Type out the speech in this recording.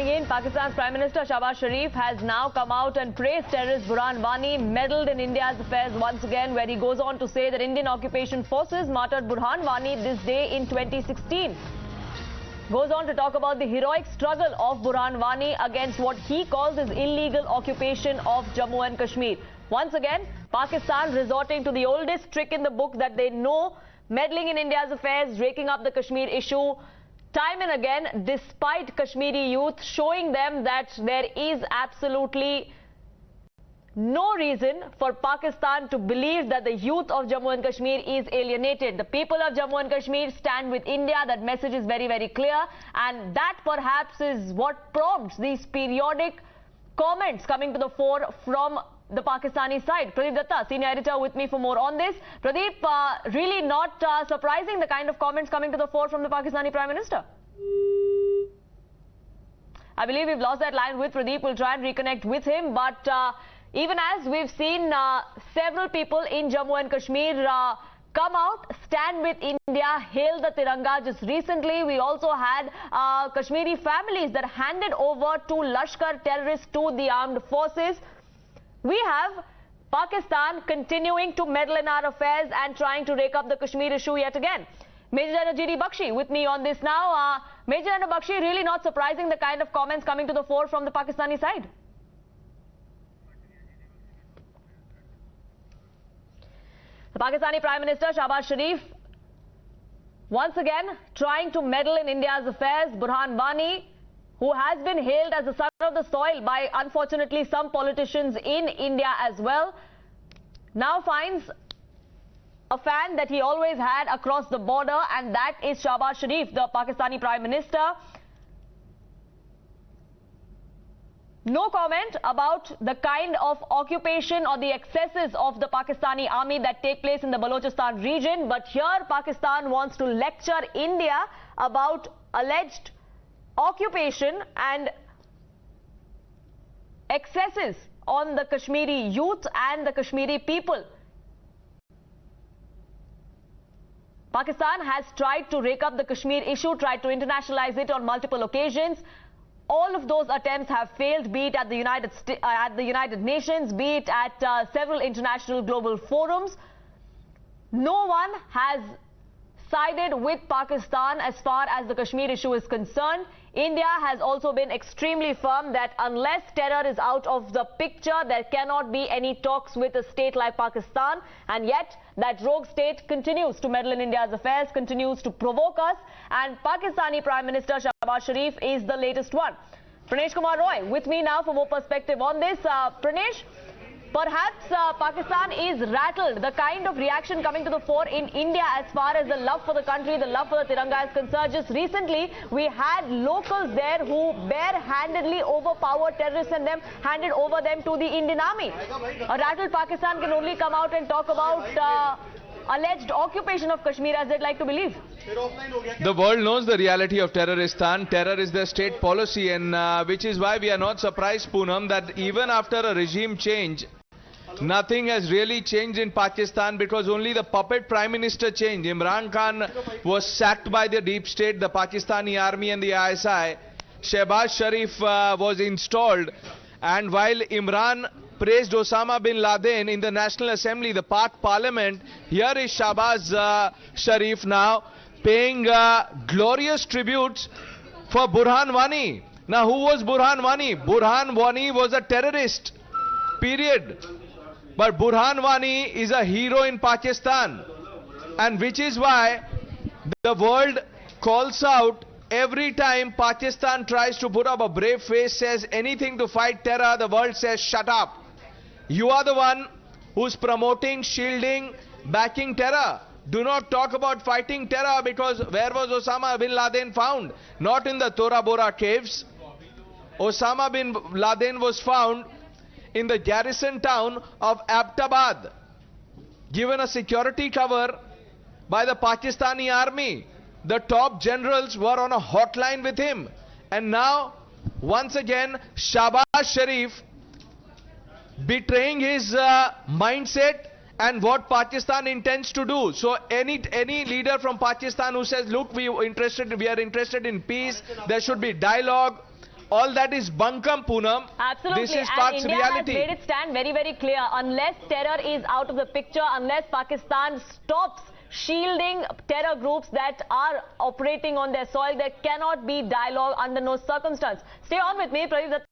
coming in. Pakistan's Prime Minister Shehbaz Sharif has now come out and praised terrorist Burhan Wani, meddled in India's affairs once again, where he goes on to say that Indian occupation forces martyred Burhan Wani this day in 2016. Goes on to talk about the heroic struggle of Burhan Wani against what he calls his illegal occupation of Jammu and Kashmir. Once again, Pakistan resorting to the oldest trick in the book that they know, meddling in India's affairs, raking up the Kashmir issue, time and again, despite Kashmiri youth showing them that there is absolutely no reason for Pakistan to believe that the youth of Jammu and Kashmir is alienated. The people of Jammu and Kashmir stand with India. That message is very, very clear. And that perhaps is what prompts these periodic comments coming to the fore from the Pakistani side. Pradeep Datta, senior editor, with me for more on this. Pradeep, really not surprising, the kind of comments coming to the fore from the Pakistani Prime Minister. I believe we've lost that line with Pradeep. We'll try and reconnect with him. But even as we've seen several people in Jammu and Kashmir come out, stand with India, hail the Tiranga. Just recently, we also had Kashmiri families that handed over to Lashkar terrorists to the armed forces. We have Pakistan continuing to meddle in our affairs and trying to rake up the Kashmir issue yet again. Major General G.D. Bakshi with me on this now. Major General Bakshi, really not surprising, the kind of comments coming to the fore from the Pakistani side. The Pakistani Prime Minister Shehbaz Sharif once again trying to meddle in India's affairs. Burhan Wani, who has been hailed as the son of the soil by, unfortunately, some politicians in India as well, now finds a fan that he always had across the border, and that is Shehbaz Sharif, the Pakistani Prime Minister. No comment about the kind of occupation or the excesses of the Pakistani army that take place in the Balochistan region, but here Pakistan wants to lecture India about alleged occupation and excesses on the Kashmiri youth and the Kashmiri people. Pakistan has tried to rake up the Kashmir issue, tried to internationalize it on multiple occasions. All of those attempts have failed, be it at the United Nations, be it at several international global forums. No one has sided with Pakistan as far as the Kashmir issue is concerned. India has also been extremely firm that unless terror is out of the picture, there cannot be any talks with a state like Pakistan. And yet, that rogue state continues to meddle in India's affairs, continues to provoke us. And Pakistani Prime Minister Shehbaz Sharif is the latest one. Pranesh Kumar Roy with me now for more perspective on this. Pranesh, perhaps Pakistan is rattled. The kind of reaction coming to the fore in India as far as the love for the country, the love for the Tiranga is concerned. Just recently, we had locals there who bare-handedly overpowered terrorists and handed over them to the Indian army. A rattled Pakistan can only come out and talk about alleged occupation of Kashmir, as they'd like to believe. The world knows the reality of terroristan. Terror is their state policy, and which is why we are not surprised, Poonam, that even after a regime change, nothing has really changed in Pakistan, because only the puppet Prime Minister changed. Imran Khan was sacked by the deep state, the Pakistani army and the ISI. Shehbaz Sharif was installed, and while Imran praised Osama bin Laden in the National Assembly, the Pak Parliament, here is Shehbaz Sharif now paying glorious tributes for Burhan Wani. Now, who was Burhan Wani? Burhan Wani was a terrorist, period. But Burhan Wani is a hero in Pakistan, and which is why the world calls out every time Pakistan tries to put up a brave face, says anything to fight terror. The world says, shut up. You are the one who's promoting, shielding, backing terror. Do not talk about fighting terror, because where was Osama bin Laden found? Not in the Tora Bora caves. Osama bin Laden was found in the garrison town of Abbottabad, given a security cover by the Pakistani army. The top generals were on a hotline with him. And now, once again, Shehbaz Sharif betraying his mindset and what Pakistan intends to do. So any leader from Pakistan who says, look, we are interested in peace, there should be dialogue, all that is bunkum, Poonam. Absolutely. This is And Pak's India reality. has made its stand very, very clear. Unless terror is out of the picture, unless Pakistan stops shielding terror groups that are operating on their soil, there cannot be dialogue under no circumstance. Stay on with me, Pradeep.